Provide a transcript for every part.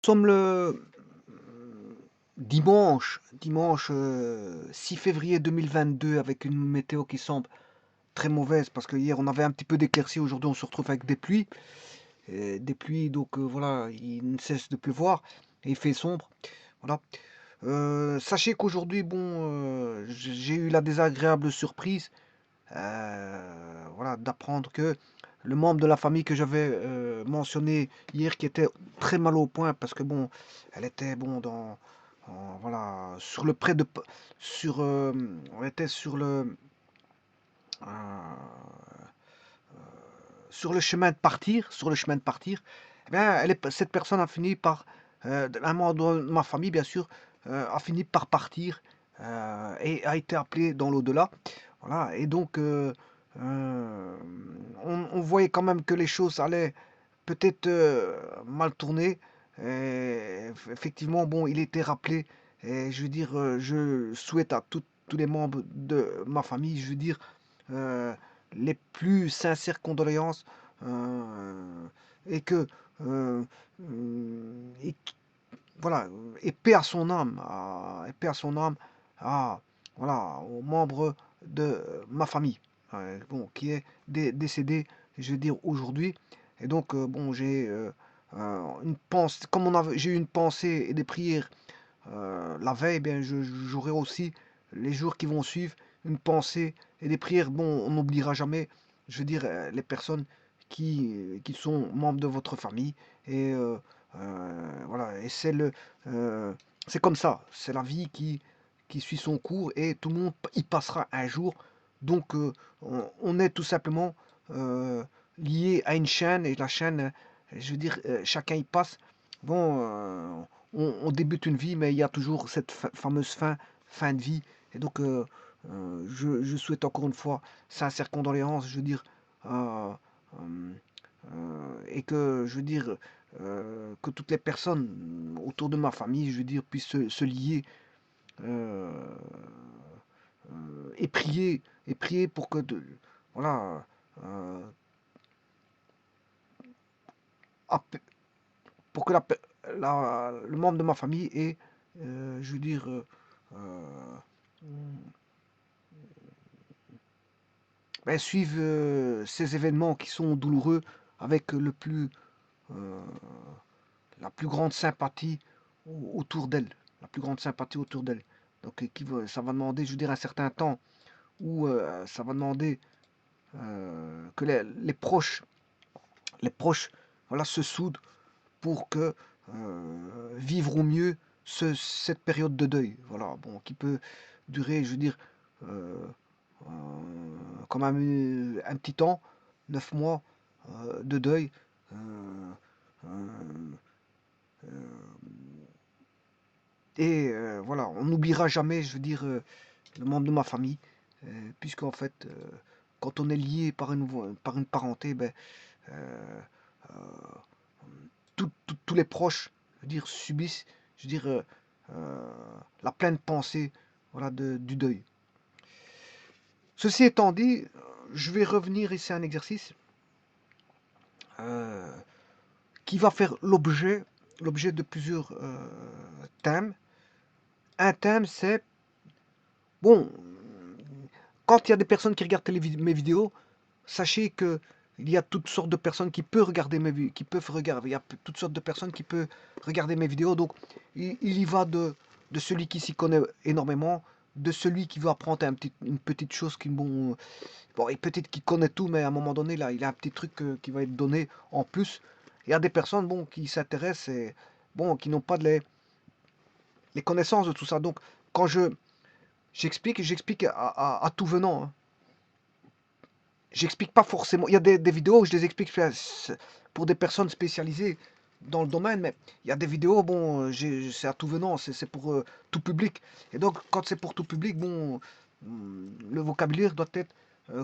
Nous sommes le dimanche 6 février 2022 avec une météo qui semble très mauvaise parce que hier on avait un petit peu d'éclaircies, aujourd'hui on se retrouve avec des pluies donc voilà, il ne cesse de pleuvoir et il fait sombre, voilà. Sachez qu'aujourd'hui bon, j'ai eu la désagréable surprise, voilà, d'apprendre que le membre de la famille que j'avais, mentionné hier qui était très mal au point parce que bon, elle était bon voilà, sur le près de p sur, on était sur le chemin de partir eh bien, cette personne a fini par, un membre de ma famille bien sûr, a fini par partir, et a été appelé dans l'au-delà. Voilà et donc on voyait quand même que les choses allaient peut-être, mal tourner et effectivement, bon, il était rappelé et je veux dire, je souhaite à tous les membres de ma famille, je veux dire, heu, les plus sincères condoléances, heu et que, heu, et q voilà, et paix à son âme, et paix à son âme, à voilà, aux membres de ma famille, bon, qui est décédé, je veux dire, aujourd'hui. Et donc, bon, une pensée, comme j'ai eu une pensée et des prières la veille, eh bien, j'aurai aussi les jours qui vont suivre une pensée et des prières. Bon, on n'oubliera jamais, je veux dire, les personnes qui sont membres de votre famille. Et voilà, et euh, c'est comme ça, c'est la vie qui suit son cours et tout le monde y passera un jour. Donc, on est tout simplement euh, lié à une chaîne et la chaîne, je veux dire, chacun y passe. Bon, on débute une vie, mais il y a toujours cette fameuse fin de vie. Et donc, je souhaite encore une fois sincère condoléances, je veux dire, euh, euh, et que, je veux dire, que toutes les personnes autour de ma famille, je veux dire, puissent se lier euh, et prier pour que, voilà, euh, pour que le membre de ma famille ait, je veux dire, euh, ben, suive ces événements qui sont douloureux avec euh, la plus grande sympathie autour d'elle, la plus grande sympathie autour d'elle. Donc, ça va demander, je veux dire, un certain temps où ça va demander que les proches, voilà, se soudent pour que vivre au mieux cette période de deuil, voilà, bon, qui peut durer, je veux dire, euh, euh, quand même un petit temps, 9 mois de deuil. euh, euh, et voilà, on n'oubliera jamais, je veux dire, le membre de ma famille, puisqu'en fait, quand on est lié par une parenté, ben, euh, euh, tous les proches, je veux dire, subissent, je veux dire, euh, la pleine pensée, voilà, du deuil. Ceci étant dit, je vais revenir ici à un exercice euh, qui va faire l'objet de plusieurs thèmes. Un thème, c'est, bon, quand il y a des personnes qui regardent mes vidéos, sachez que il y a toutes sortes de personnes qui peuvent regarder qui peuvent regarder. Il y a toutes sortes de personnes qui peuvent regarder mes vidéos. Donc, il y va de celui qui s'y connaît énormément, de celui qui veut apprendre une petite chose qui, bon, et peut-être qu'il connaît tout, mais à un moment donné, là, il y a un petit truc qui va être donné en plus. Il y a des personnes, bon, qui s'intéressent et, bon, qui n'ont pas les connaissances de tout ça. Donc, quand j'explique à tout venant, hein. J'explique pas forcément. Il y a des vidéos où je les explique pour des personnes spécialisées dans le domaine, mais il y a des vidéos, bon, c'est à tout venant, c'est pour tout public. Et donc, quand c'est pour tout public, bon, le vocabulaire doit être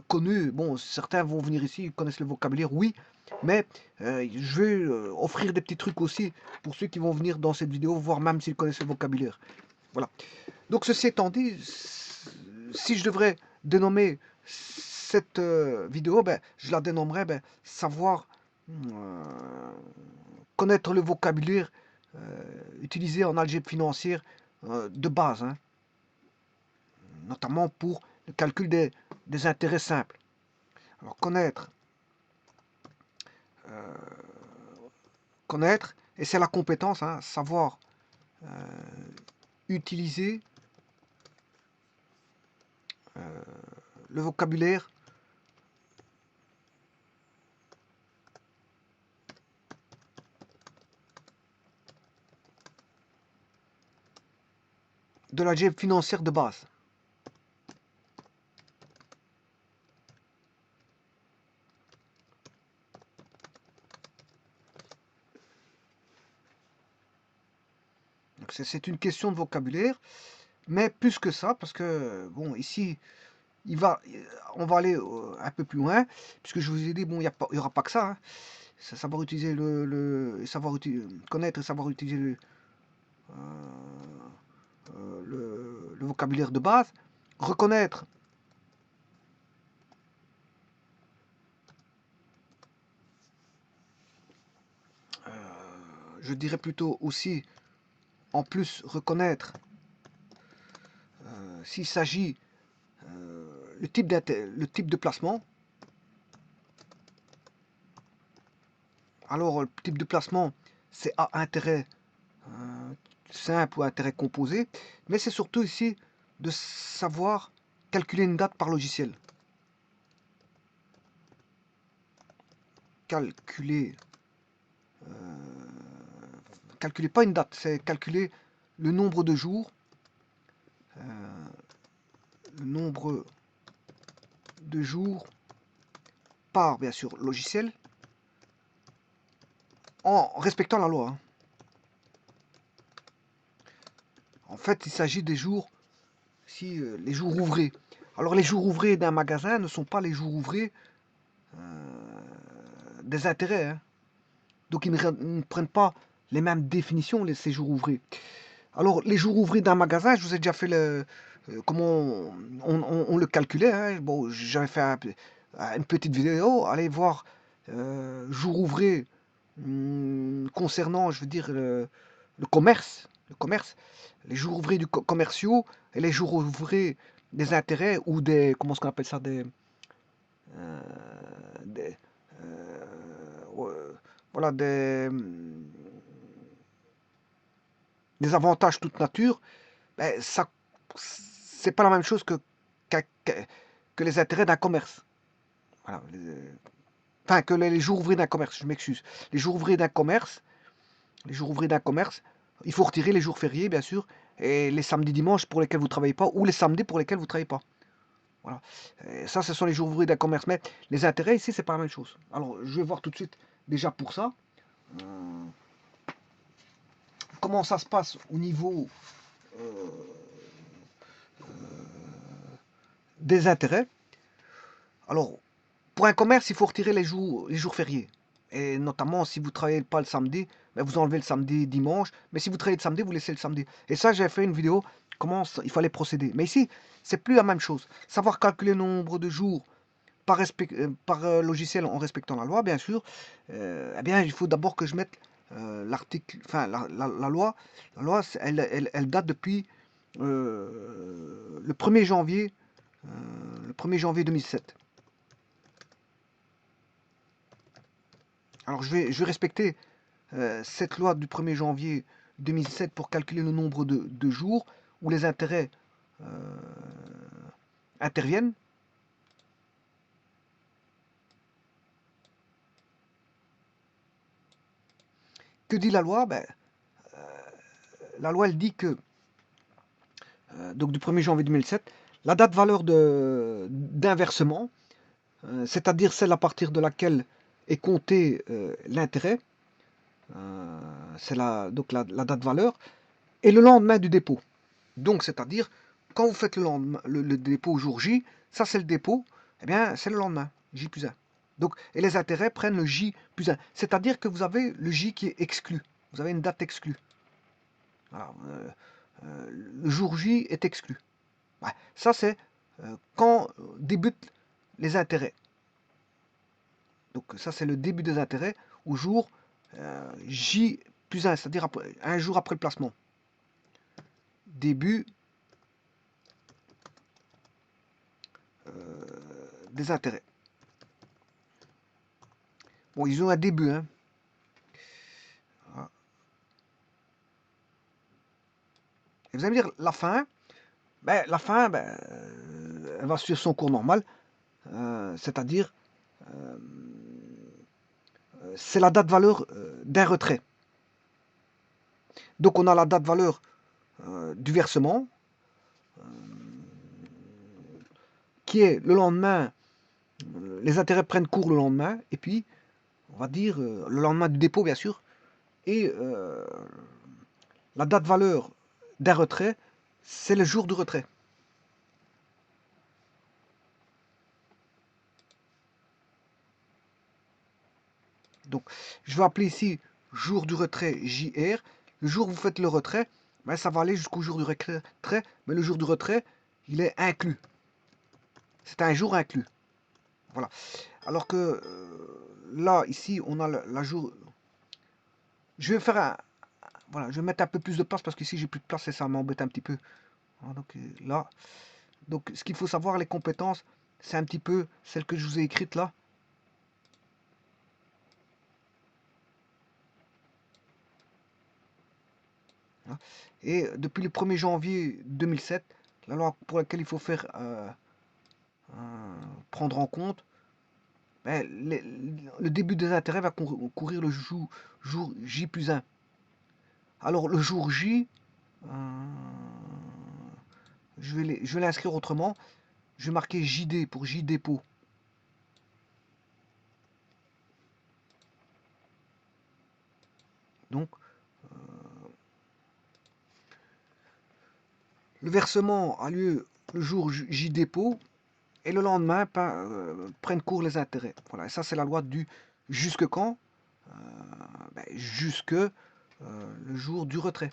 connu. Bon, certains vont venir ici, ils connaissent le vocabulaire, oui, mais je vais offrir des petits trucs aussi pour ceux qui vont venir dans cette vidéo, voir même s'ils connaissent le vocabulaire. Voilà. Donc, ceci étant dit, si je devrais dénommer cette vidéo, ben, je la dénommerais ben, savoir euh, connaître le vocabulaire utilisé en algèbre financière de base, hein, notamment pour le calcul des intérêts simples. Alors connaître, et c'est la compétence, hein, savoir utiliser le vocabulaire de l'algèbre financière de base. C'est une question de vocabulaire, mais plus que ça, parce que, bon, ici, on va aller un peu plus loin, puisque je vous ai dit, bon, il n'y aura pas que ça, hein. Savoir utiliser connaître et savoir utiliser le vocabulaire de base, reconnaître je dirais plutôt aussi, en plus, reconnaître s'il s'agit le type de placement. Alors, le type de placement, c'est à intérêt simple ou intérêt composé, mais c'est surtout ici de savoir calculer une date par logiciel. Calculer pas une date, c'est calculer le nombre de jours, par, bien sûr, logiciel, en respectant la loi, hein. En fait, il s'agit des jours, les jours ouvrés. Alors, les jours ouvrés d'un magasin ne sont pas les jours ouvrés des intérêts, hein. Donc, ils ne prennent pas les mêmes définitions, ces jours ouvrés. Alors, les jours ouvrés d'un magasin, je vous ai déjà fait comment on le calculait, hein. Bon, j'avais fait une petite vidéo. Allez voir jours ouvrés concernant, je veux dire, le commerce. Les jours ouvrés commerciaux et les jours ouvrés des intérêts ou des, comment est-ce qu'on appelle ça, des, voilà, des avantages toute nature, ben, ça, c'est pas la même chose que les intérêts d'un commerce. Voilà, enfin, que les jours ouvrés d'un commerce, je m'excuse. Les jours ouvrés d'un commerce, il faut retirer les jours fériés, bien sûr, et les samedis, dimanches pour lesquels vous ne travaillez pas, ou les samedis pour lesquels vous ne travaillez pas. Voilà. Et ça, ce sont les jours ouvrés d'un commerce. Mais les intérêts, ici, c'est pas la même chose. Alors, je vais voir tout de suite, déjà pour ça, comment ça se passe au niveau des intérêts. Alors, pour un commerce, il faut retirer les jours fériés. Et notamment, si vous ne travaillez pas le samedi, ben vous enlevez le samedi, dimanche. Mais si vous travaillez le samedi, vous laissez le samedi. Et ça, j'ai fait une vidéo, comment il fallait procéder. Mais ici, c'est plus la même chose. Savoir calculer le nombre de jours par logiciel en respectant la loi, bien sûr. Eh bien, il faut d'abord que je mette l'article, enfin, la loi. La loi, elle date depuis le 1er janvier, 2007. Alors, je vais respecter cette loi du 1er janvier 2007 pour calculer le nombre de jours où les intérêts interviennent. Que dit la loi? Ben, la loi, elle dit que, donc du 1er janvier 2007, la date valeur d'inversement, c'est-à-dire celle à partir de laquelle est compté l'intérêt, c'est donc la date valeur, et le lendemain du dépôt. Donc, c'est-à-dire, quand vous faites le dépôt au jour J, ça c'est le dépôt, eh bien, c'est le lendemain, J plus 1. Donc, et les intérêts prennent le J plus 1. C'est-à-dire que vous avez le J qui est exclu. Vous avez une date exclue. Alors, le jour J est exclu. Ouais, ça, c'est quand débutent les intérêts. Donc, ça, c'est le début des intérêts au jour J plus 1, c'est-à-dire un jour après le placement. Début des intérêts. Bon, ils ont un début, hein. Voilà. Et vous allez me dire, la fin, elle va suivre son cours normal, c'est-à-dire, c'est la date valeur d'un retrait. Donc on a la date valeur du versement, qui est le lendemain, les intérêts prennent cours le lendemain, et puis, on va dire, le lendemain du dépôt, bien sûr, et la date valeur d'un retrait, c'est le jour du retrait. Donc, je vais appeler ici jour du retrait JR. Le jour où vous faites le retrait, ben, ça va aller jusqu'au jour du retrait, mais le jour du retrait, il est inclus. C'est un jour inclus. Voilà. Alors que là, ici, on a la jour. Je vais faire un. Voilà, je vais mettre un peu plus de place parce qu'ici, j'ai plus de place et ça m'embête un petit peu. Voilà, donc là. Donc, ce qu'il faut savoir, les compétences, c'est un petit peu celles que je vous ai écrites là. Et depuis le 1er janvier 2007, la loi pour laquelle il faut faire prendre en compte, ben, le début des intérêts va courir le jour J plus 1. Alors le jour J, je vais l'inscrire autrement. Je vais marquer JD pour J dépôt. Donc, le versement a lieu le jour J dépôt et le lendemain prennent cours les intérêts. Voilà, et ça c'est la loi du jusque quand, jusque le jour du retrait.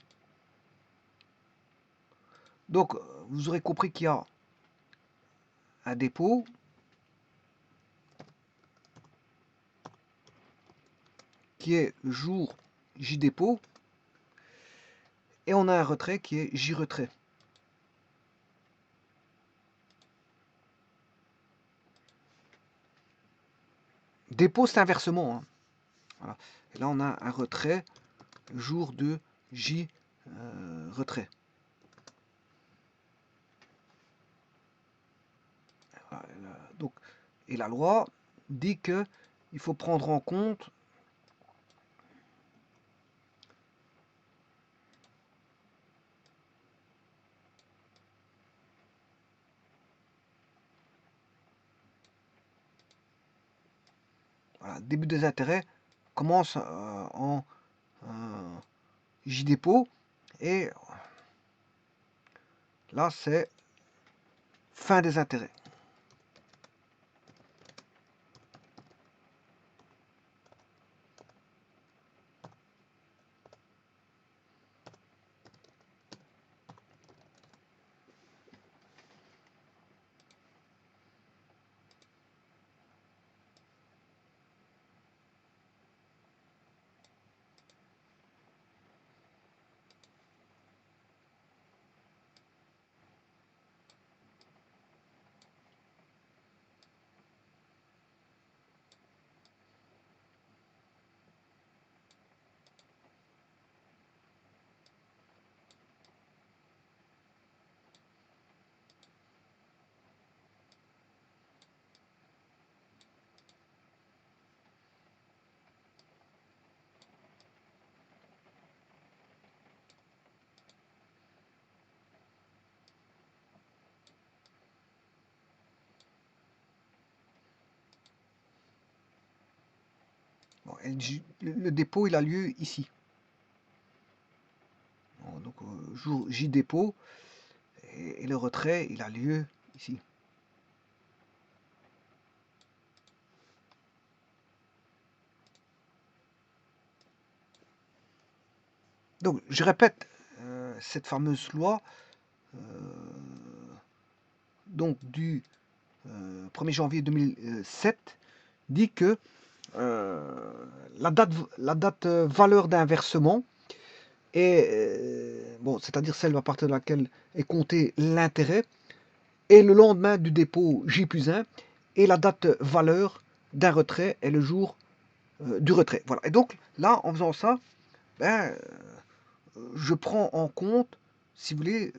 Donc, vous aurez compris qu'il y a un dépôt, qui est le jour J dépôt, et on a un retrait qui est J retrait. Dépôt, c'est un versement. Hein. Voilà. Et là, on a un retrait, jour de J retrait. Voilà. Donc, et la loi dit que il faut prendre en compte voilà, début des intérêts commence en J dépôt et là c'est fin des intérêts. Bon, le dépôt il a lieu ici. Bon, donc jour J dépôt et le retrait il a lieu ici. Donc je répète cette fameuse loi donc du 1er janvier 2007 dit que la date valeur d'inversement est, bon, c'est-à-dire celle à partir de laquelle est compté l'intérêt, et le lendemain du dépôt J+1, et la date valeur d'un retrait est le jour du retrait. Voilà. Et donc là, en faisant ça, ben, je prends en compte, si vous voulez,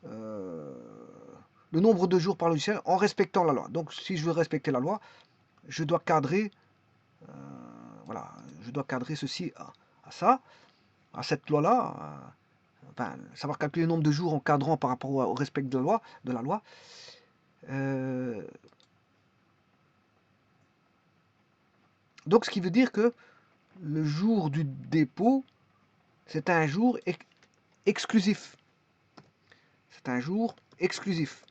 euh, le nombre de jours par logiciel en respectant la loi. Donc si je veux respecter la loi, je dois cadrer, euh, voilà, je dois cadrer ceci à ça, à cette loi-là, enfin, savoir calculer le nombre de jours en cadrant par rapport au respect de la loi. Euh, donc ce qui veut dire que le jour du dépôt, c'est un jour exclusif. C'est un jour exclusif.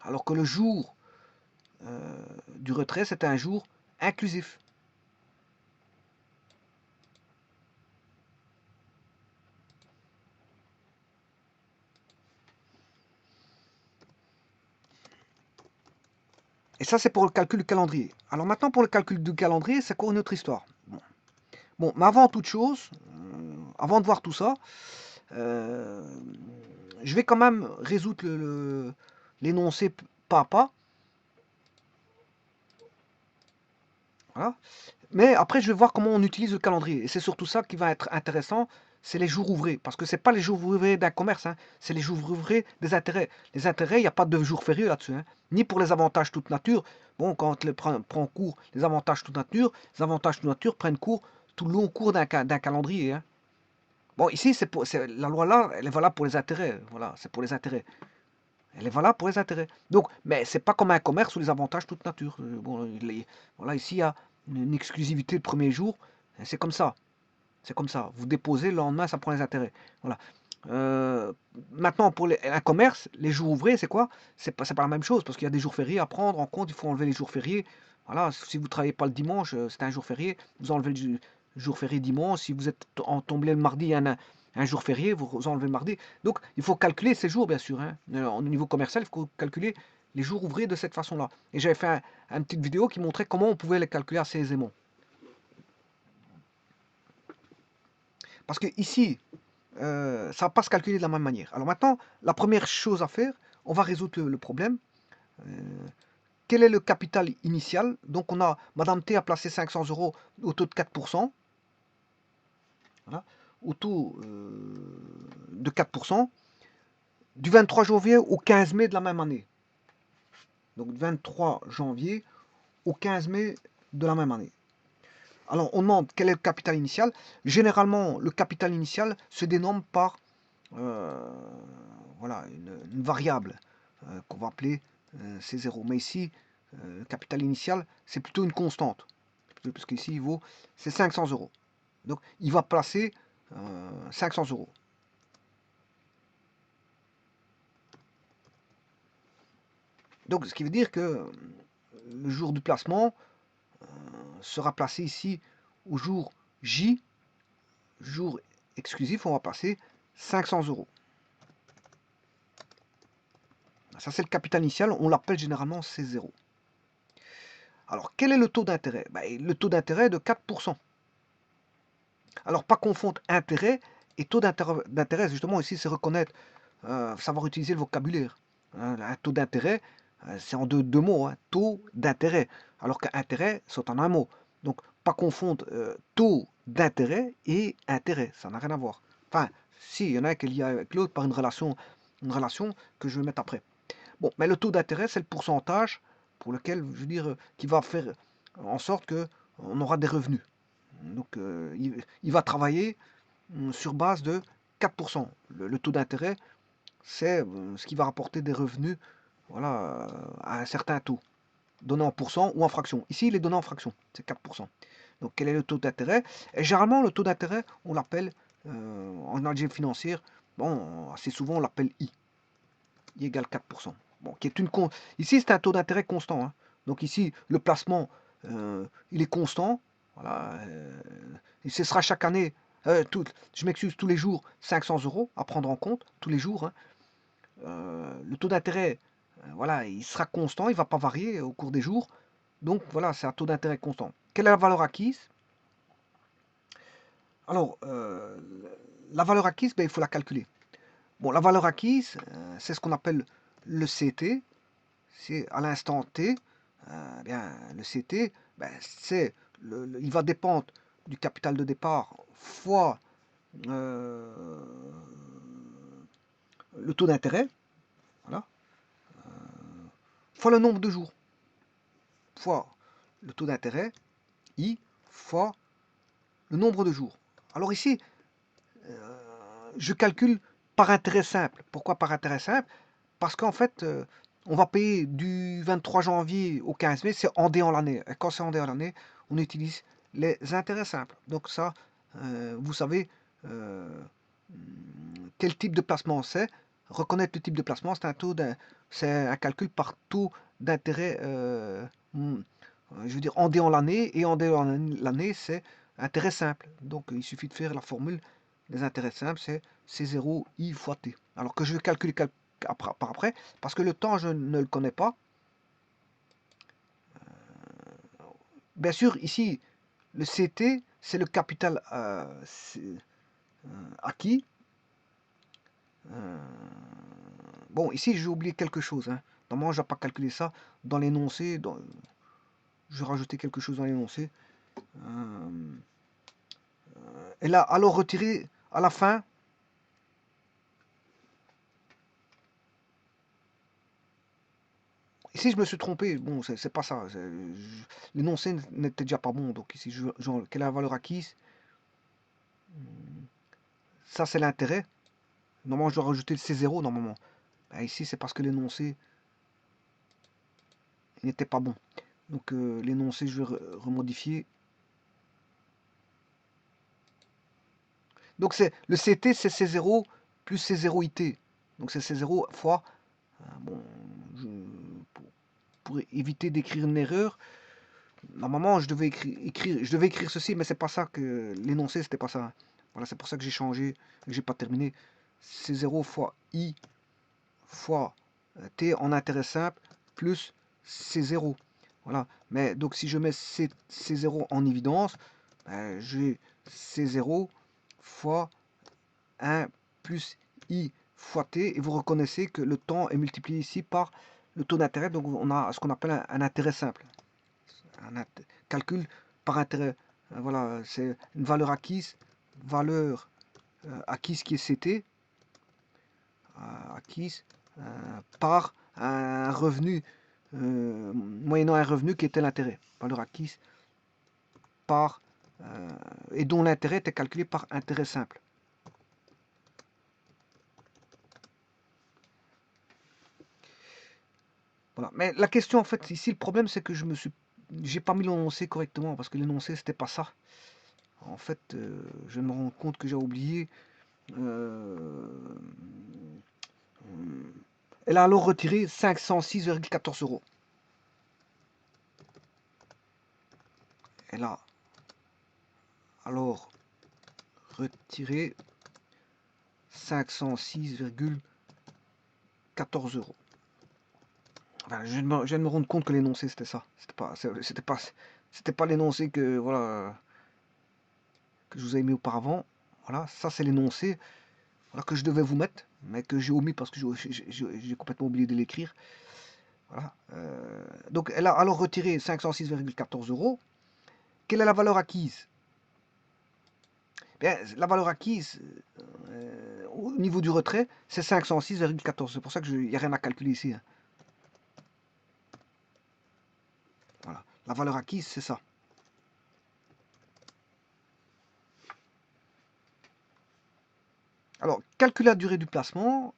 Alors que le jour du retrait, c'est un jour inclusif. Et ça, c'est pour le calcul du calendrier. Alors maintenant, pour le calcul du calendrier, c'est quoi une autre histoire. Bon, mais avant toute chose, avant de voir tout ça, euh, je vais quand même résoudre l'énoncé pas à pas. Voilà. Mais après, je vais voir comment on utilise le calendrier. Et c'est surtout ça qui va être intéressant, c'est les jours ouvrés. Parce que ce n'est pas les jours ouvrés d'un commerce, hein, c'est les jours ouvrés des intérêts. Les intérêts, il n'y a pas de jours fériés là-dessus. Hein, ni pour les avantages toute nature. Bon, quand on prend cours les avantages toute nature, les avantages toute nature prennent cours tout le long cours d'un calendrier. Hein. Bon, ici, la loi là, elle est valable pour les intérêts. Voilà, c'est pour les intérêts. Elle est valable pour les intérêts. Donc, mais c'est pas comme un commerce où les avantages toute nature. Bon, voilà, ici, il y a une exclusivité le premier jour. C'est comme ça. C'est comme ça. Vous déposez, le lendemain, ça prend les intérêts. Voilà. Euh, Maintenant, pour un commerce, les jours ouvrés, c'est quoi? C'est pas la même chose, parce qu'il y a des jours fériés à prendre en compte. Il faut enlever les jours fériés. Voilà, si vous ne travaillez pas le dimanche, c'est un jour férié. Vous enlevez le jour férié dimanche. Si vous êtes tombé le mardi, il y a un jour férié, vous enlevez le mardi. Donc, il faut calculer ces jours, bien sûr. Hein. Au niveau commercial, il faut calculer les jours ouvrés de cette façon-là. Et j'avais fait une petite vidéo qui montrait comment on pouvait les calculer assez aisément. Parce que ici, ça ne va pas se calculer de la même manière. Alors maintenant, la première chose à faire, on va résoudre le problème. Euh, Quel est le capital initial? Donc on a, Madame T a placé 500 euros au taux de 4%, voilà, au taux de 4%, du 23 janvier au 15 mai de la même année. Donc 23 janvier au 15 mai de la même année. Alors on demande quel est le capital initial. Généralement, le capital initial se dénomme par euh, voilà, une variable qu'on va appeler C0. Mais ici, le capital initial, c'est plutôt une constante. Parce qu'ici, c'est 500 euros. Donc, il va placer 500 euros. Donc, ce qui veut dire que le jour du placement sera placé ici au jour J, jour exclusif, on va passer 500 euros. Ça, c'est le capital initial, on l'appelle généralement C0. Alors, quel est le taux d'intérêt? Le taux d'intérêt est de 4%. Alors, pas confondre intérêt et taux d'intérêt. Justement, ici, c'est reconnaître, savoir utiliser le vocabulaire. Hein, un taux d'intérêt, c'est en deux mots, hein, taux d'intérêt. Alors qu'intérêt, c'est en un mot. Donc, pas confondre taux d'intérêt et intérêt. Ça n'a rien à voir. Enfin, si, il y en a un qui est lié avec l'autre par une relation que je vais mettre après. Bon, mais le taux d'intérêt, c'est le pourcentage pour lequel, je veux dire, qui va faire en sorte qu'on aura des revenus. Donc, il va travailler sur base de 4%. Le taux d'intérêt, c'est ce qui va rapporter des revenus, voilà, à un certain taux, donné en pourcent ou en fraction. Ici, il est donné en fraction, c'est 4%. Donc, quel est le taux d'intérêt? Et généralement, le taux d'intérêt, on l'appelle, en algèbre financière, bon, assez souvent, on l'appelle I. I égale 4%. Bon, qui est ici, c'est un taux d'intérêt constant. Hein. Donc ici, le placement, il est constant. Voilà, et ce sera chaque année je m'excuse, tous les jours 500 € à prendre en compte, tous les jours, hein. Le taux d'intérêt, voilà, il sera constant, il ne va pas varier au cours des jours. Donc voilà, c'est un taux d'intérêt constant. Quelle est la valeur acquise? Alors, la valeur acquise, ben, il faut la calculer. Bon, la valeur acquise, c'est ce qu'on appelle le CT. C'est à l'instant T. Bien, le CT, ben, il va dépendre du capital de départ fois euh, le taux d'intérêt, voilà, fois le nombre de jours, fois le taux d'intérêt, I, fois le nombre de jours. Alors ici, je calcule par intérêt simple. Pourquoi par intérêt simple? Parce qu'en fait, on va payer du 23 janvier au 15 mai, c'est en dé en l'année. Et quand c'est en dé en l'année, on utilise les intérêts simples. Donc ça, vous savez quel type de placement c'est. Reconnaître le type de placement, c'est un calcul par taux d'intérêt, je veux dire en dé en l'année, et en dé en l'année, c'est intérêt simple. Donc il suffit de faire la formule des intérêts simples, c'est C0 I fois T. Alors que je vais calculer par après, parce que le temps, je ne le connais pas. Bien sûr, ici, le CT, c'est le capital acquis. Bon, ici, j'ai oublié quelque chose, hein. Normalement, je n'ai pas calculé ça dans l'énoncé. Je vais rajouter quelque chose dans l'énoncé. Et là, alors retirer à la fin. Ici, je me suis trompé. Bon, c'est pas ça. L'énoncé n'était déjà pas bon. Donc ici, quelle est la valeur acquise? Ça, c'est l'intérêt. Normalement, je dois rajouter le C0 normalement. Ben, ici, c'est parce que l'énoncé n'était pas bon. Donc l'énoncé, je vais remodifier. Donc le CT, c'est C0 plus C0 IT. Donc c'est C0 fois. Bon, pour éviter d'écrire une erreur, normalement je devais écrire ceci, mais c'est pas ça que l'énoncé, c'était pas ça. Voilà, c'est pour ça que j'ai changé, que j'ai pas terminé. C0 fois I fois T en intérêt simple plus C0. Voilà. Mais donc si je mets C0 en évidence, ben, j'ai C0 fois 1 plus I fois T, et vous reconnaissez que le temps est multiplié ici par le taux d'intérêt, donc on a ce qu'on appelle un intérêt simple. Un calcul par intérêt. Voilà, c'est une valeur acquise qui est CT, acquise par un revenu, moyennant un revenu qui était l'intérêt. Valeur acquise par, et dont l'intérêt était calculé par intérêt simple. Voilà. Mais la question, en fait, ici, le problème, c'est que j'ai pas mis l'énoncé correctement, parce que l'énoncé, c'était pas ça. En fait, je me rends compte que j'ai oublié. Elle a alors retiré 506,14 €. Elle a alors retiré 506,14 €. Enfin, je viens de me rendre compte que l'énoncé c'était ça. C'était pas l'énoncé que voilà que je vous avais mis auparavant. Voilà, ça c'est l'énoncé, voilà, que je devais vous mettre, mais que j'ai omis parce que j'ai complètement oublié de l'écrire. Voilà. Donc elle a alors retiré 506,14 €. Quelle est la valeur acquise? Bien, la valeur acquise au niveau du retrait, c'est 506,14. C'est pour ça qu'il n'y a rien à calculer ici, hein. Voilà. La valeur acquise, c'est ça. Alors, calculer la durée du placement.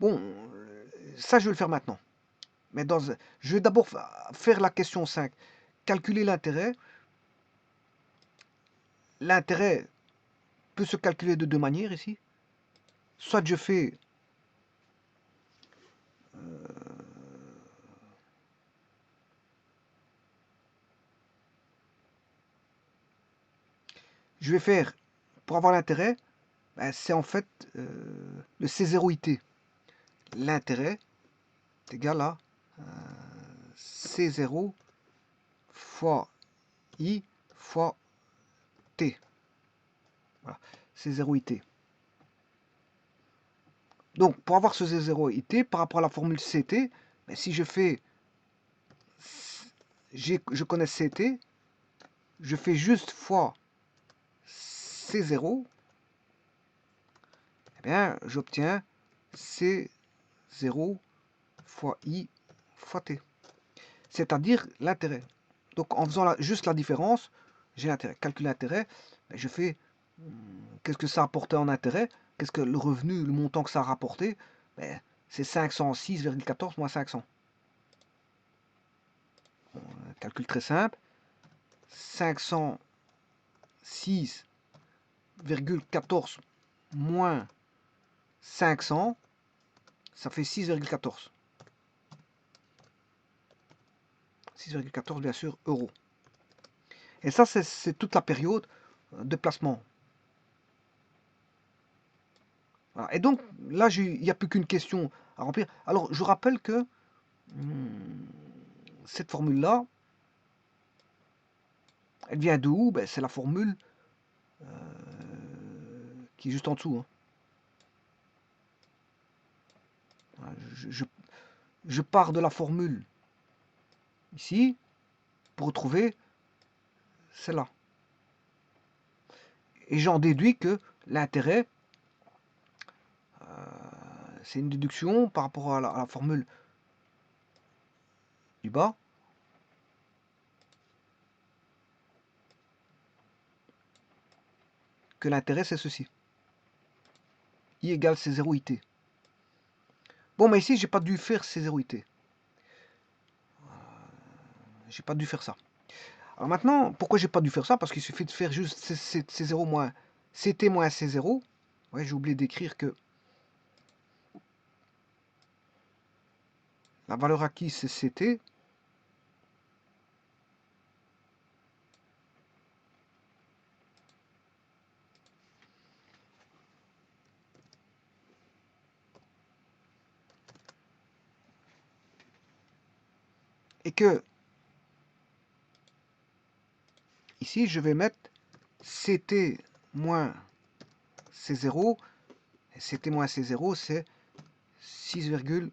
Bon, ça, je vais le faire maintenant. Mais je vais d'abord faire la question 5. Calculer l'intérêt. L'intérêt peut se calculer de deux manières ici. Soit je fais je vais faire, pour avoir l'intérêt, ben, c'est en fait le C0IT. L'intérêt est égal à C0 fois I fois T. Voilà, C0IT. Donc, pour avoir ce C0IT, par rapport à la formule CT, ben, si je fais, je connais CT, je fais juste fois C0, eh bien, j'obtiens C0 fois I fois T. C'est-à-dire l'intérêt. Donc, en faisant juste la différence, j'ai l'intérêt. Calculer l'intérêt, ben, je fais qu'est-ce que ça a apporté en intérêt, qu'est-ce que le revenu, le montant que ça a rapporté, ben, c'est 506,14 moins 500. Bon, calcul très simple. 506,14 moins 500, ça fait 6,14. 6,14 bien sûr euros. Et ça, c'est toute la période de placement. Voilà. Et donc, là, il n'y a plus qu'une question à remplir. Alors, je rappelle que cette formule-là, elle vient d'où? Ben, c'est la formule qui est juste en dessous. Hein. Voilà, je pars de la formule ici pour retrouver celle-là. Et j'en déduis que l'intérêt, c'est une déduction par rapport à la formule du bas. Que l'intérêt, c'est ceci. I égale C0IT. Bon, mais ici, j'ai pas dû faire C0IT. J'ai pas dû faire ça. Alors maintenant, pourquoi j'ai pas dû faire ça? Parce qu'il suffit de faire juste C0 moins CT moins C0. Ouais, j'ai oublié d'écrire que la valeur acquise, c'est CT. Et que ici, je vais mettre CT moins C0. Et CT moins C0, c'est 6,14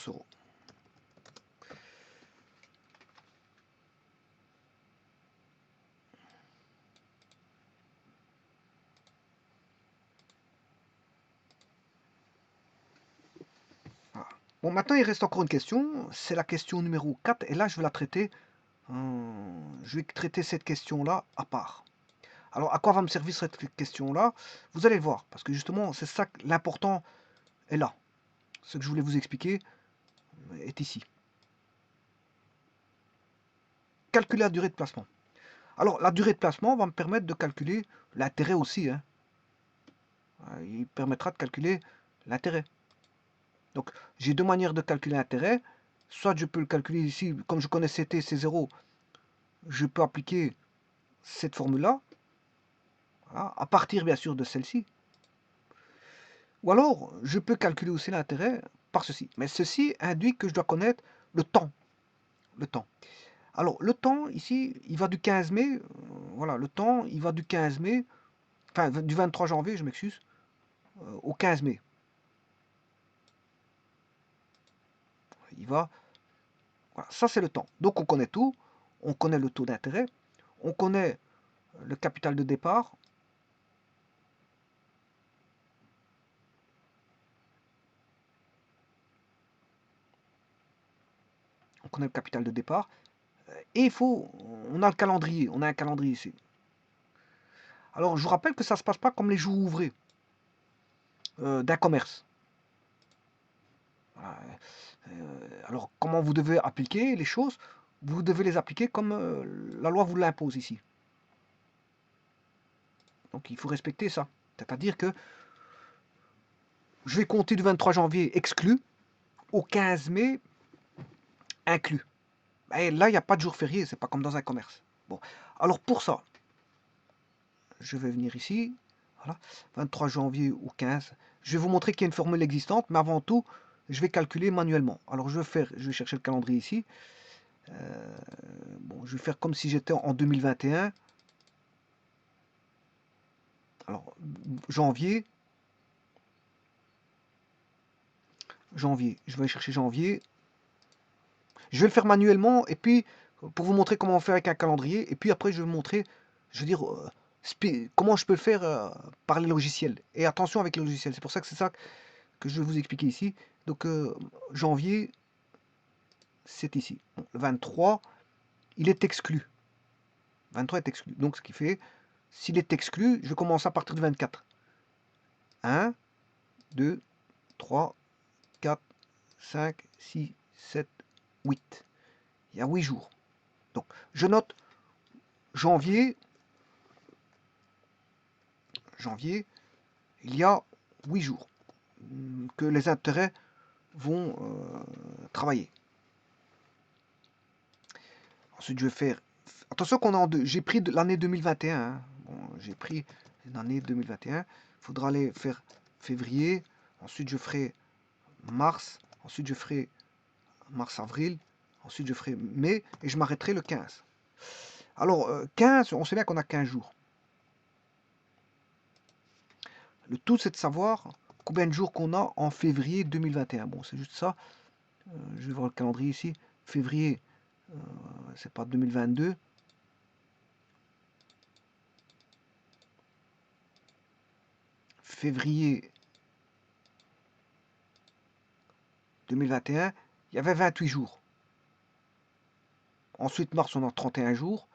euros. Voilà. Bon, maintenant, il reste encore une question. C'est la question numéro 4. Et là, je vais la traiter. Je vais traiter cette question-là à part. Alors, à quoi va me servir cette question-là? Vous allez le voir. Parce que justement, c'est ça, l'important est là. Ce que je voulais vous expliquer est ici. Calculer la durée de placement. Alors, la durée de placement va me permettre de calculer l'intérêt aussi. Hein. Il permettra de calculer l'intérêt. Donc, j'ai deux manières de calculer l'intérêt. Soit je peux le calculer ici, comme je connais CT, c'est 0, je peux appliquer cette formule-là, voilà, à partir bien sûr de celle-ci. Ou alors, je peux calculer aussi l'intérêt par ceci. Mais ceci induit que je dois connaître le temps. Le temps. Alors, le temps, ici, il va du 15 mai. Voilà, le temps, il va du 15 mai, enfin, du 23 janvier, je m'excuse, au 15 mai. Il va. Voilà, ça, c'est le temps. Donc, on connaît tout. On connaît le taux d'intérêt. On connaît le capital de départ. On connaît le capital de départ. Et on a le calendrier. On a un calendrier ici. Alors, je vous rappelle que ça ne se passe pas comme les jours ouvrés d'un commerce. Alors, comment vous devez appliquer les choses? Vous devez les appliquer comme la loi vous l'impose ici. Donc, il faut respecter ça. C'est-à-dire que je vais compter du 23 janvier exclu au 15 mai inclus. Et là, il n'y a pas de jour férié, c'est pas comme dans un commerce. Bon. Alors pour ça, je vais venir ici, voilà, 23 janvier au 15. Je vais vous montrer qu'il y a une formule existante, mais avant tout, je vais calculer manuellement. Alors je vais chercher le calendrier ici. Bon, je vais faire comme si j'étais en 2021. Alors, janvier, je vais chercher janvier. Je vais le faire manuellement, et puis, pour vous montrer comment on fait avec un calendrier, et puis après, je vais vous montrer, je veux dire, comment je peux le faire par les logiciels. Et attention avec les logiciels, c'est pour ça que c'est ça que je vais vous expliquer ici. Donc, janvier, c'est ici. Bon, le 23, il est exclu. 23 est exclu. Donc, ce qui fait, s'il est exclu, je commence à partir du 24. 1, 2, 3, 4, 5, 6, 7, 8. Il y a 8 jours. Donc, je note janvier, il y a 8 jours que les intérêts vont travailler. Ensuite, je vais faire... Attention qu'on est en deux. J'ai pris l'année 2021. Hein. Bon, j'ai pris l'année 2021. Il faudra aller faire février. Ensuite, je ferai mars. Ensuite, je ferai mars-avril. Ensuite, je ferai mai. Et je m'arrêterai le 15. Alors, 15, on sait bien qu'on a 15 jours. Le tout, c'est de savoir combien de jours qu'on a en février 2021. Bon, c'est juste ça. Je vais voir le calendrier ici. Février, c'est pas 2022. Février 2021, il y avait 28 jours. Ensuite, mars, on a 31 jours.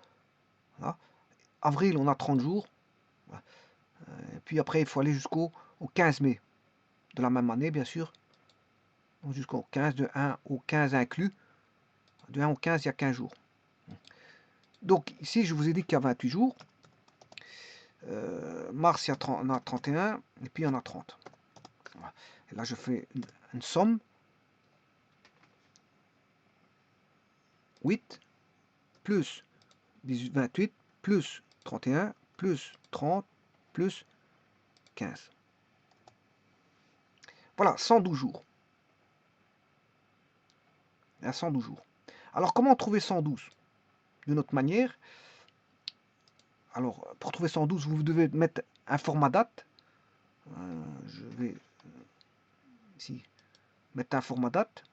Voilà. Avril, on a 30 jours. Voilà. Et puis après, il faut aller jusqu'au 15 mai de la même année, bien sûr. Jusqu'au 15, de 1 au 15 inclus. De 1 au 15, il y a 15 jours. Donc ici, je vous ai dit qu'il y a 28 jours. Mars, on a 31, et puis il y en a 30. Voilà. Et là, je fais une somme. 8 plus 18, 28 plus 31 plus 30 plus 15. Voilà, 112 jours. Il y a 112 jours. Alors, comment trouver 112? D'une autre manière. Alors, pour trouver 112, vous devez mettre un format date. Je vais ici mettre un format date.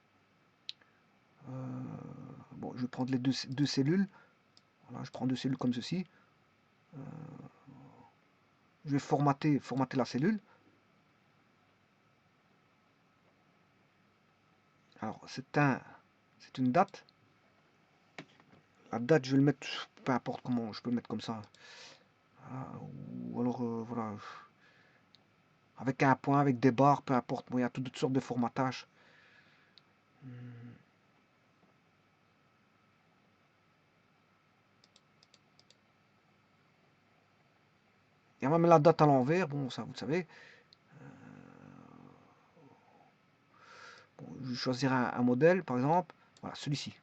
Bon, je vais prendre les deux cellules. Voilà, je prends deux cellules comme ceci. Je vais formater la cellule. Alors, c'est une date. La date, je vais le mettre, peu importe comment, je peux le mettre comme ça. Ou alors, voilà, avec un point, avec des barres, peu importe. Bon, il y a toutes sortes de formatages. Il y a même la date à l'envers, bon, ça, vous le savez. Bon, je choisirai un modèle, par exemple. Voilà, celui-ci.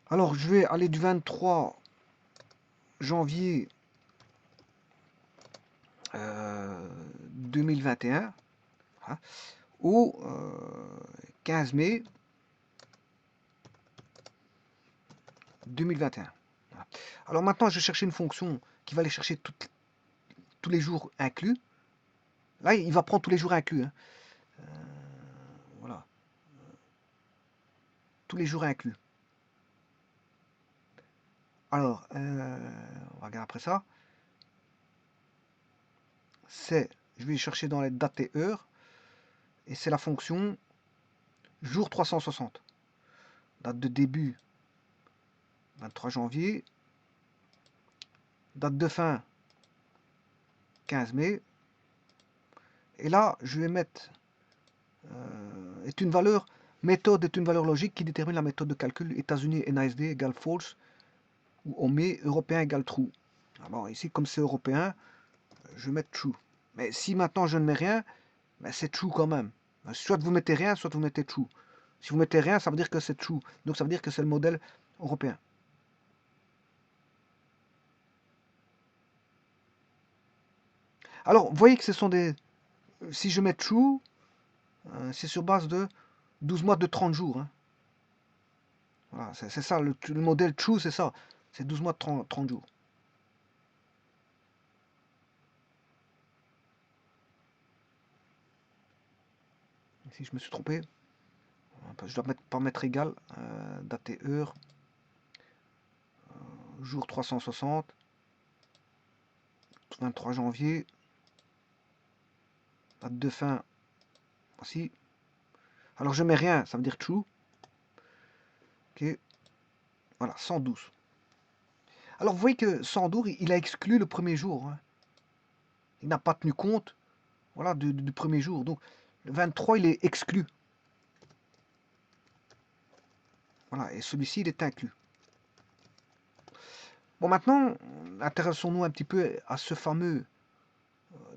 Alors, je vais aller du 23 janvier 2021 hein, au 15 mai 2021. Voilà. Alors maintenant, je vais chercher une fonction qui va aller chercher tous les jours inclus. Là, il va prendre tous les jours inclus. Hein. Voilà. Tous les jours inclus. Alors, on va regarder après ça. Je vais chercher dans les dates et heures. Et c'est la fonction jour 360. Date de début, 23 janvier. Date de fin, 15 mai. Et là, je vais mettre méthode est une valeur logique qui détermine la méthode de calcul États-Unis NASD égale false ou OME européen égale true. Alors ici, comme c'est européen, je vais mettre true. Mais si maintenant je ne mets rien, ben c'est true quand même. Soit vous mettez rien, soit vous mettez true. Si vous mettez rien, ça veut dire que c'est true. Donc ça veut dire que c'est le modèle européen. Alors, vous voyez que ce sont des... Si je mets true, c'est sur base de 12 mois de 30 jours. Hein. Voilà, c'est ça, le modèle true, c'est ça. C'est 12 mois de 30 jours. Ici, je me suis trompé. Je dois pas mettre égal. Date et heure. Jour 360. 23 janvier. Date de fin. Voici. Alors, je mets rien, ça veut dire true. Ok. Voilà, 112. Alors, vous voyez que 112, il a exclu le premier jour. Hein. Il n'a pas tenu compte, voilà, du premier jour. Donc, le 23, il est exclu. Voilà, et celui-ci, il est inclus. Bon, maintenant, intéressons-nous un petit peu à ce fameux...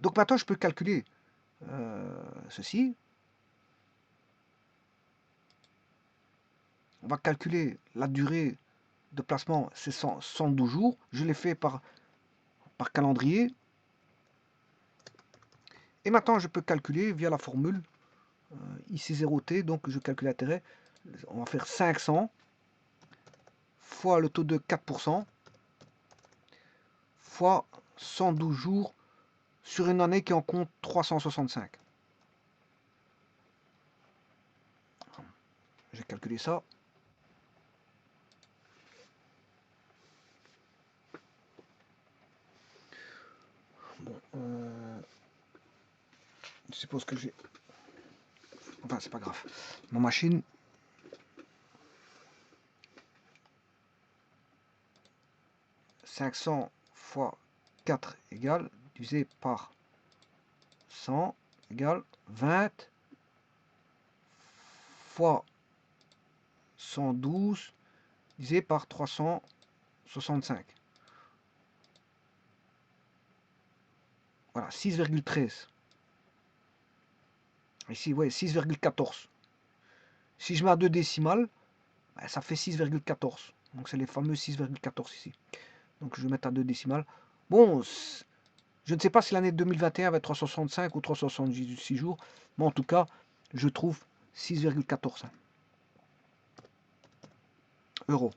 Donc maintenant, je peux calculer ceci. On va calculer la durée de placement, c'est 112 jours. Je l'ai fait par calendrier. Et maintenant, je peux calculer via la formule ici 0T, donc je calcule l'intérêt. On va faire 500 fois le taux de 4% fois 112 jours sur une année qui en compte 365. J'ai calculé ça. Bon, je suppose que j'ai... Enfin, c'est pas grave. Ma machine... « 500 fois 4 égale, divisé par 100 égale 20 fois 112 divisé par 365. Voilà, 6,13. Ici, ouais, 6,14. Si je mets à 2 décimales, ça fait 6,14. Donc c'est les fameux 6,14 ici. Donc je vais mettre à 2 décimales. Bon, je ne sais pas si l'année 2021 va être 365 ou 366 jours, mais en tout cas, je trouve 6,14 euros.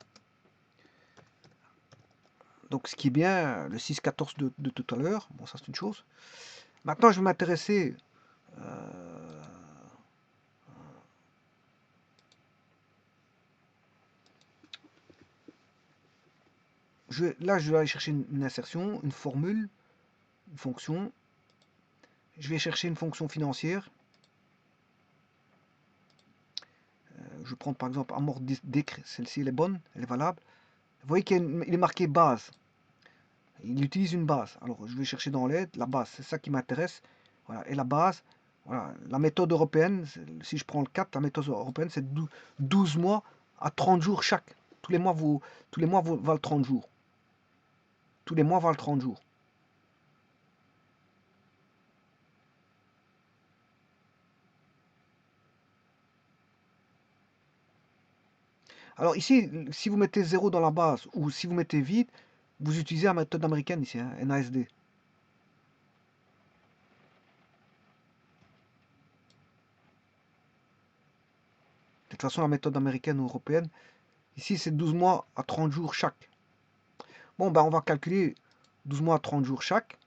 Donc ce qui est bien, le 6,14 de tout à l'heure, bon ça c'est une chose. Maintenant je vais m'intéresser là je vais aller chercher une insertion, une formule, une fonction. Je vais chercher une fonction financière. Je vais prendre par exemple amort décre, celle-ci elle est bonne, elle est valable. Vous voyez qu'il est marqué base. Il utilise une base. Alors je vais chercher dans l'aide, la base, c'est ça qui m'intéresse. Voilà. Et la base, voilà. La méthode européenne, si je prends le 4, la méthode européenne, c'est 12 mois à 30 jours chaque. Tous les mois valent 30 jours. Tous les mois valent 30 jours. Alors ici, si vous mettez 0 dans la base ou si vous mettez vide, vous utilisez la méthode américaine ici, hein, NASD. De toute façon, la méthode américaine ou européenne, ici c'est 12 mois à 30 jours chaque. Bon, ben on va calculer 12 mois à 30 jours chaque.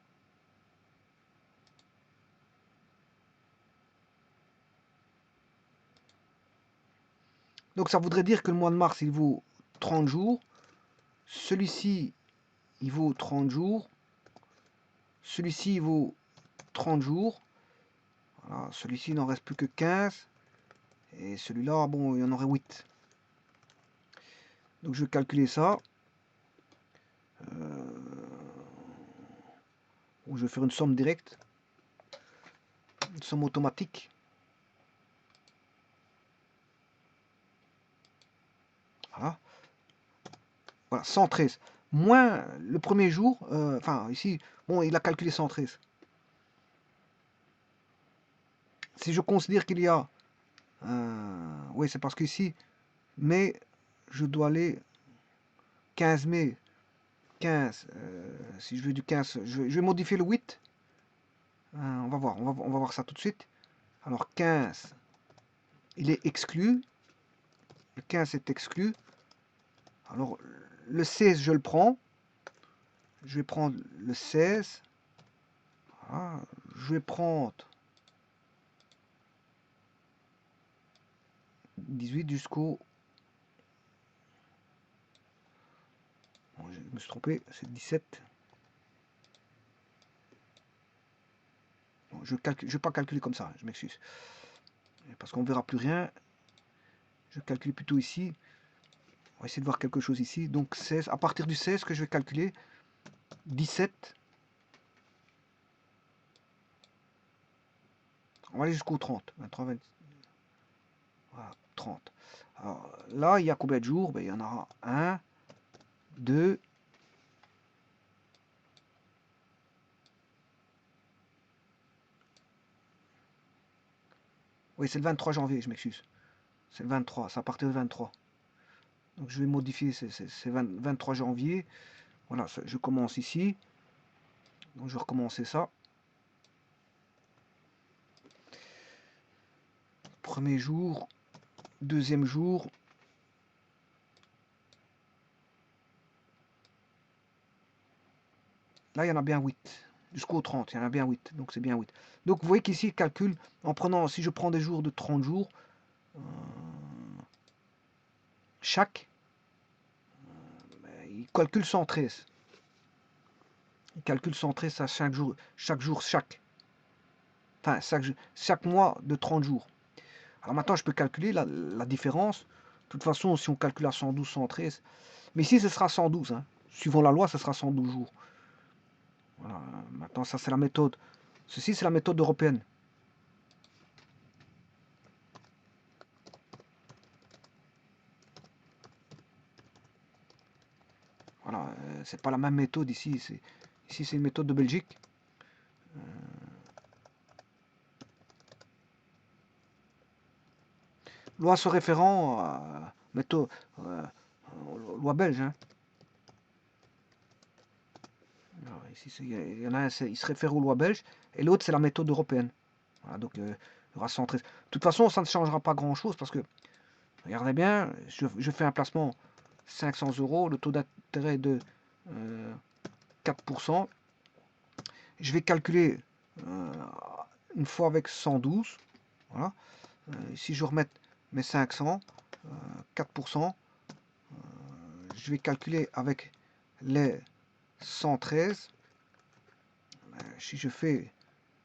Donc ça voudrait dire que le mois de mars, il vaut 30 jours. Celui-ci, il vaut 30 jours. Celui-ci, il vaut 30 jours. Voilà, celui-ci, il n'en reste plus que 15. Et celui-là, bon, il y en aurait 8. Donc je vais calculer ça. Je vais faire une somme directe. Une somme automatique. Voilà. Voilà, 113. Moins le premier jour, enfin ici, bon, il a calculé 113. si je considère qu'il y a... oui, c'est parce qu'ici, mai, je dois aller 15 mai. 15, si je veux du 15, je vais modifier le 8. On va voir, on va voir ça tout de suite. Alors 15, il est exclu. Le 15 est exclu. Alors le 16, je le prends. Je vais prendre le 16. Voilà. Je vais prendre 18 jusqu'au... Bon, je me suis trompé, c'est 17. Bon, je ne vais pas calculer comme ça, je m'excuse. Parce qu'on ne verra plus rien. Je calcule plutôt ici. On va essayer de voir quelque chose ici. Donc 16, à partir du 16 que je vais calculer, 17. On va aller jusqu'au 30. 23, 20, voilà, 30. Alors là, il y a combien de jours? Ben, il y en aura 1, 2, oui, c'est le 23 janvier, je m'excuse. C'est le 23, c'est à partir du 23. Donc je vais modifier, c'est 23 janvier. Voilà, je commence ici. Donc je vais recommencer ça. Premier jour, deuxième jour. Là, il y en a bien 8. Jusqu'au 30, il y en a bien 8. Donc c'est bien 8. Donc vous voyez qu'ici, il calcule en prenant, si je prends des jours de 30 jours, chaque, il calcule 113. Il calcule 113 à chaque jour, chaque. Enfin, chaque mois de 30 jours. Alors maintenant, je peux calculer la différence. De toute façon, si on calcule à 112, 113, mais ici, ce sera 112. Hein. Suivant la loi, ce sera 112 jours. Voilà. Maintenant, ça, c'est la méthode. Ceci, c'est la méthode européenne. Voilà, c'est pas la même méthode ici. Ici, c'est une méthode de Belgique. Loi se référant à méthode, loi belge. Hein. Alors, ici, il y en a un, il se réfère aux lois belges, et l'autre, c'est la méthode européenne. Voilà, donc, il y aura 113. De toute façon, ça ne changera pas grand-chose, parce que, regardez bien, je fais un placement 500 €, le taux d'intérêt de 4%. Je vais calculer une fois avec 112. Voilà. Si je remets mes 500, 4%, je vais calculer avec les 113. Si je fais...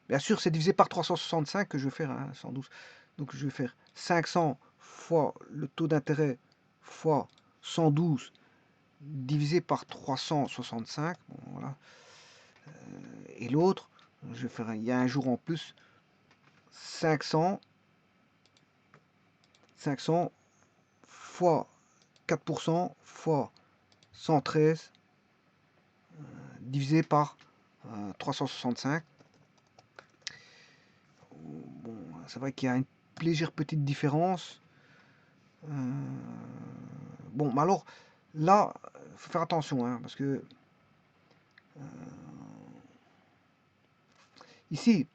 Bien sûr, c'est divisé par 365 que je vais faire, hein, 112. Donc je vais faire 500 fois le taux d'intérêt fois 112 divisé par 365. Bon, voilà. Et l'autre, je vais faire, il y a un jour en plus, 500 fois 4% fois 113 divisé par 365. Bon, c'est vrai qu'il y a une légère petite différence. Bon, mais alors, là, il faut faire attention, hein, parce que ici,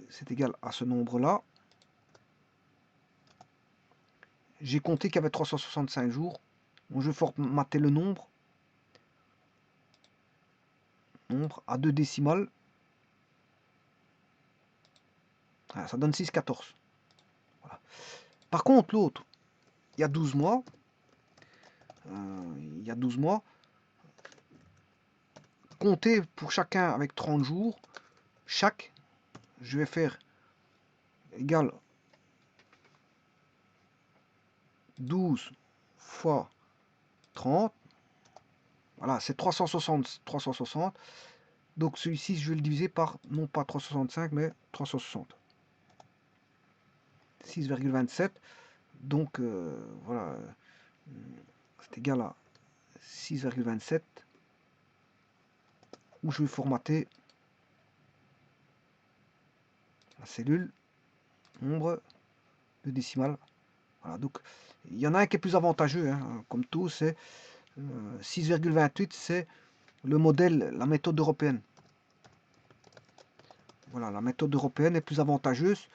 c'est égal à ce nombre-là. J'ai compté qu'il y avait 365 jours. Donc, je vais formater le nombre à 2 décimales. Voilà, ça donne 6,14. Voilà. Par contre, l'autre, il y a 12 mois. Il y a 12 mois. Compter pour chacun avec 30 jours. Chaque, je vais faire égal 12 fois 30. Voilà, c'est 360. 360. Donc celui-ci, je vais le diviser par, non pas 365, mais 360. 6,27. Donc, voilà, c'est égal à 6,27. Où je vais formater. cellule, nombre de décimales. Voilà, donc il y en a un qui est plus avantageux, hein, comme tout, c'est 6,28, c'est le modèle, la méthode européenne. Voilà, la méthode européenne est plus avantageuse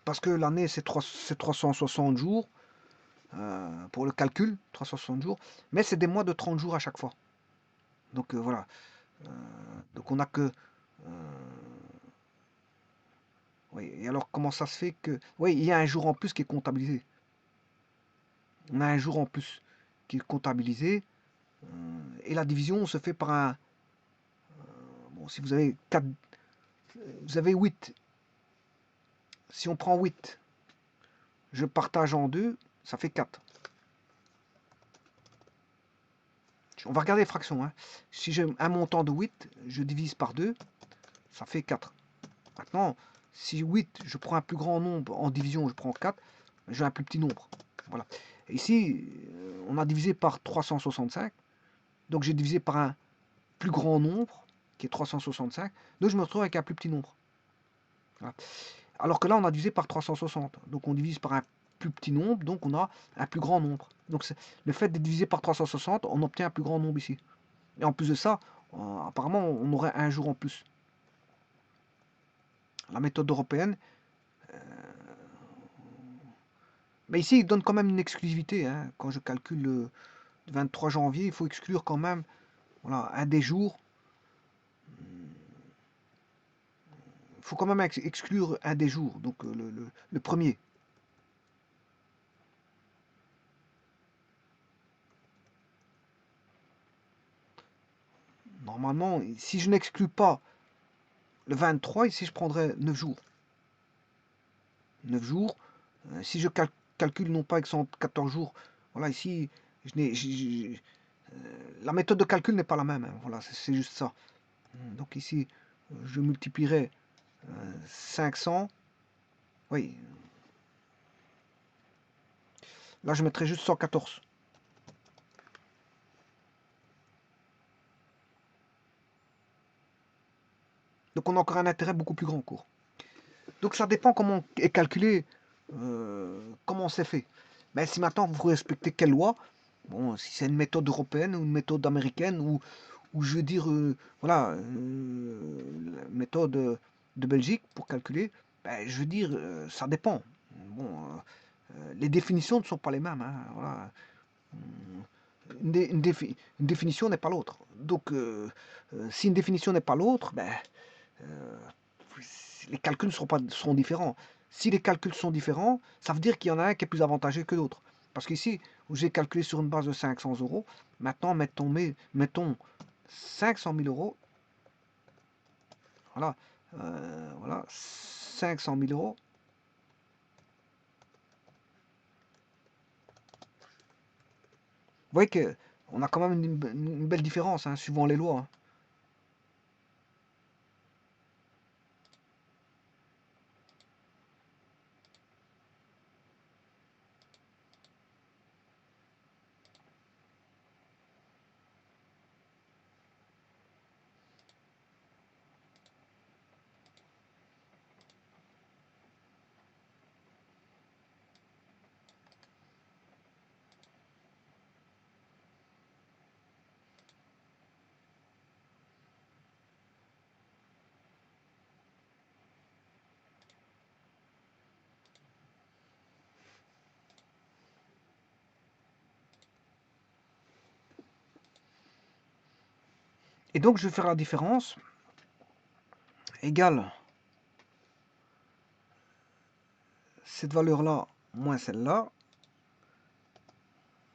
parce que l'année c'est 360 jours pour le calcul, 360 jours, mais c'est des mois de 30 jours à chaque fois. Donc voilà, donc on a que... oui, et alors comment ça se fait que... Oui, il y a un jour en plus qui est comptabilisé. On a un jour en plus qui est comptabilisé. Et la division se fait par un... Bon, si vous avez 4... Vous avez 8. Si on prend 8, je partage en 2, ça fait 4. On va regarder les fractions. Hein. Si j'ai un montant de 8, je divise par 2, ça fait 4. Maintenant, si 8, je prends un plus grand nombre en division, je prends 4, j'ai un plus petit nombre. Voilà. Et ici, on a divisé par 365. Donc j'ai divisé par un plus grand nombre, qui est 365. Donc je me retrouve avec un plus petit nombre. Voilà. Alors que là, on a divisé par 360. Donc on divise par un plus petit nombre, donc on a un plus grand nombre. Donc le fait de diviser par 360, on obtient un plus grand nombre ici. Et en plus de ça, apparemment, on aurait un jour en plus. La méthode européenne. Mais ici, il donne quand même une exclusivité. Hein. Quand je calcule le 23 janvier, il faut exclure quand même voilà, un des jours. Il faut quand même exclure un des jours, donc le premier. Normalement, si je n'exclus pas le 23, ici je prendrais 9 jours. 9 jours. Si je calcule non pas avec 114 jours, voilà, ici, la méthode de calcul n'est pas la même. Hein, voilà, c'est juste ça. Donc ici, je multiplierai 500. Oui. Là, je mettrai juste 114. Donc on a encore un intérêt beaucoup plus grand en cours. Donc ça dépend comment est calculé, comment c'est fait. Mais si maintenant vous respectez quelle loi, bon, si c'est une méthode européenne ou une méthode américaine ou je veux dire, voilà, la méthode de Belgique pour calculer, ben, je veux dire, ça dépend. Bon, les définitions ne sont pas les mêmes. Hein, voilà. Une définition n'est pas l'autre. Donc, si une définition n'est pas l'autre, ben, euh, les calculs seront différents. Si les calculs sont différents, ça veut dire qu'il y en a un qui est plus avantageux que l'autre. Parce qu'ici, où j'ai calculé sur une base de 500 euros, maintenant, mettons 500 000 euros. Voilà, voilà 500 000 euros. Vous voyez qu'on a quand même une belle différence, hein, suivant les lois. Hein. Et donc, je vais faire la différence égale cette valeur-là moins celle-là.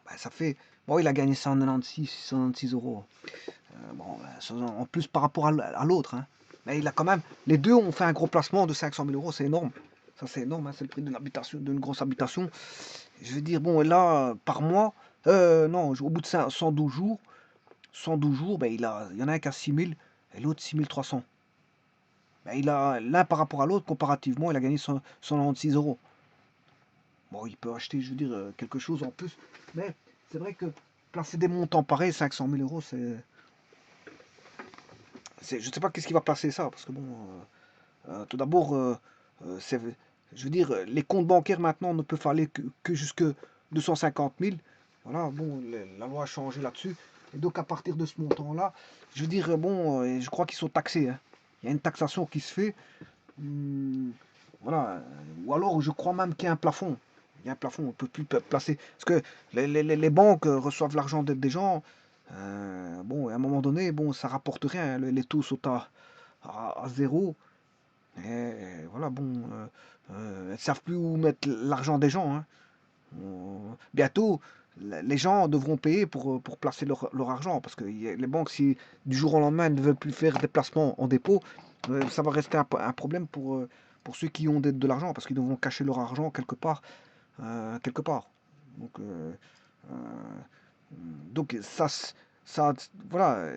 Ben, ça fait... Bon, il a gagné 196 euros. Bon, ben, en plus par rapport à l'autre. Hein. Mais il a quand même... Les deux ont fait un gros placement de 500 000 euros, c'est énorme. Ça, c'est énorme, hein, c'est le prix d'une habitation, d'une grosse habitation. Je veux dire, bon, là, par mois... non, au bout de 112 jours, 112 jours, ben, il y en a un qui a 6 000 et l'autre 6 300. Ben, il a l'un par rapport à l'autre, comparativement, il a gagné 196 euros. Bon, il peut acheter, je veux dire, quelque chose en plus. Mais c'est vrai que placer des montants pareils, 500 000 euros, je ne sais pas qu'est-ce qui va placer ça. Parce que bon, tout d'abord, c'est, je veux dire, les comptes bancaires maintenant ne peuvent aller que jusque 250 000. Voilà, bon, la loi a changé là-dessus. Et donc à partir de ce montant-là, je veux dire, bon, je crois qu'ils sont taxés, hein. Il y a une taxation qui se fait. Hum, voilà. Ou alors je crois même qu'il y a un plafond. Il y a un plafond, on ne peut plus placer. Parce que les banques reçoivent l'argent des gens. Bon, à un moment donné, bon, ça rapporte rien, hein. Les taux sont à zéro. Et voilà, bon, elles ne savent plus où mettre l'argent des gens, hein. Bientôt, les gens devront payer pour placer leur argent. Parce que les banques, si du jour au lendemain ne veulent plus faire des placements en dépôt, ça va rester un problème pour ceux qui ont de l'argent. Parce qu'ils devront cacher leur argent quelque part. Quelque part. Donc, euh, donc ça, voilà,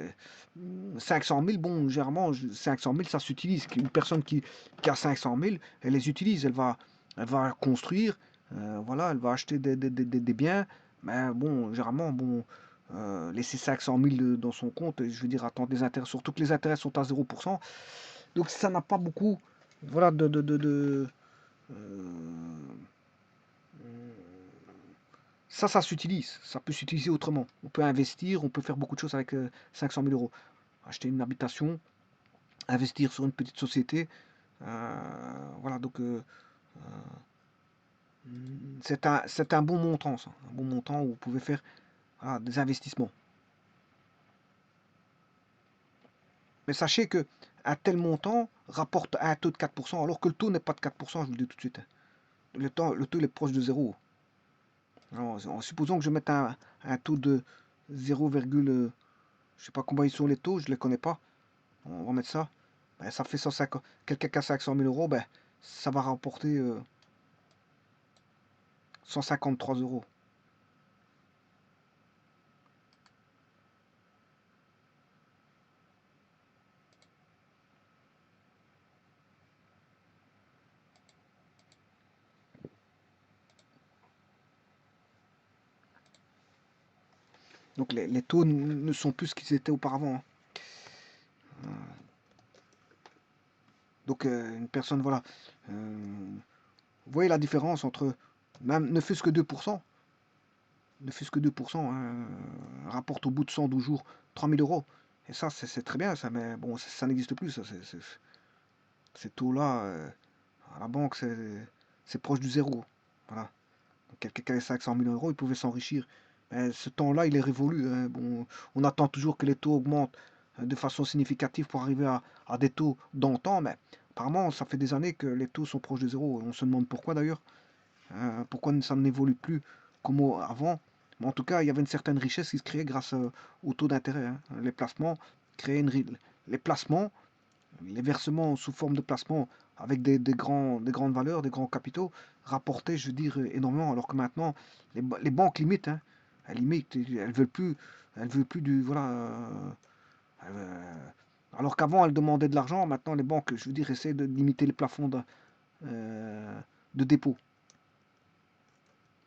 500 000, bon, généralement, 500 000, ça s'utilise. Une personne qui a 500 000, elle les utilise, elle va construire, voilà, elle va acheter des biens, mais bon, généralement, bon, laisser 500 000 dans son compte, je veux dire, attendre des intérêts, surtout que les intérêts sont à 0%, donc ça n'a pas beaucoup, voilà, euh, ça s'utilise. Ça peut s'utiliser autrement. On peut investir, on peut faire beaucoup de choses avec 500 000 euros. Acheter une habitation, investir sur une petite société. Voilà, donc c'est un bon montant, ça. Un bon montant où vous pouvez faire voilà, des investissements. Mais sachez que un tel montant rapporte un taux de 4%, alors que le taux n'est pas de 4%, je vous le dis tout de suite. Le taux il est proche de zéro. Alors, en supposant que je mette un taux de 0, je sais pas combien ils sont les taux, je ne les connais pas. On va mettre ça. Ben, ça fait 150. Quelqu'un qui a 500 000 euros, ben, ça va rapporter 153 euros. Donc les taux ne sont plus ce qu'ils étaient auparavant, hein. Donc une personne, voilà. Vous voyez la différence entre, même ne fût-ce que 2%, ne fût-ce que 2%, hein, rapporte au bout de 112 jours 3000 euros. Et ça, c'est très bien, ça, mais bon, ça n'existe plus, ça. Ces taux-là, à la banque, c'est proche du zéro. Voilà. Donc, quelqu'un qui avait 500 000 euros, il pouvait s'enrichir. Mais ce temps-là, il est révolu, hein. Bon, on attend toujours que les taux augmentent de façon significative pour arriver à des taux d'antan, mais apparemment, ça fait des années que les taux sont proches de zéro. On se demande pourquoi d'ailleurs. Pourquoi ça n'évolue plus comme avant. Mais en tout cas, il y avait une certaine richesse qui se créait grâce au taux d'intérêt, hein. Les placements créaient les placements, les versements sous forme de placements avec des grandes valeurs, des grands capitaux, rapportaient, je veux dire, énormément. Alors que maintenant, les banques limitent, hein. Elles limitent, elles veulent plus du, voilà. Euh, alors qu'avant, elles demandaient de l'argent. Maintenant, les banques, je veux dire, essaient de limiter les plafonds de dépôt.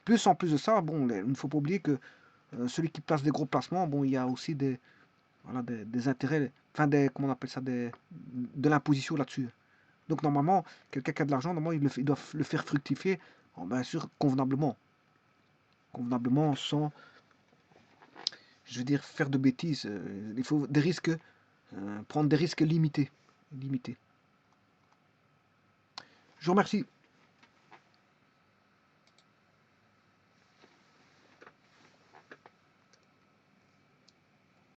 Plus en plus de ça, bon, il ne faut pas oublier que celui qui place des gros placements, bon, il y a aussi voilà, des intérêts, enfin comment on appelle ça, de l'imposition là-dessus. Donc normalement, quelqu'un qui a de l'argent, normalement, il doit le faire fructifier, bien sûr, convenablement, sans, je veux dire, faire de bêtises. Il faut des risques, prendre des risques limités. Je vous remercie.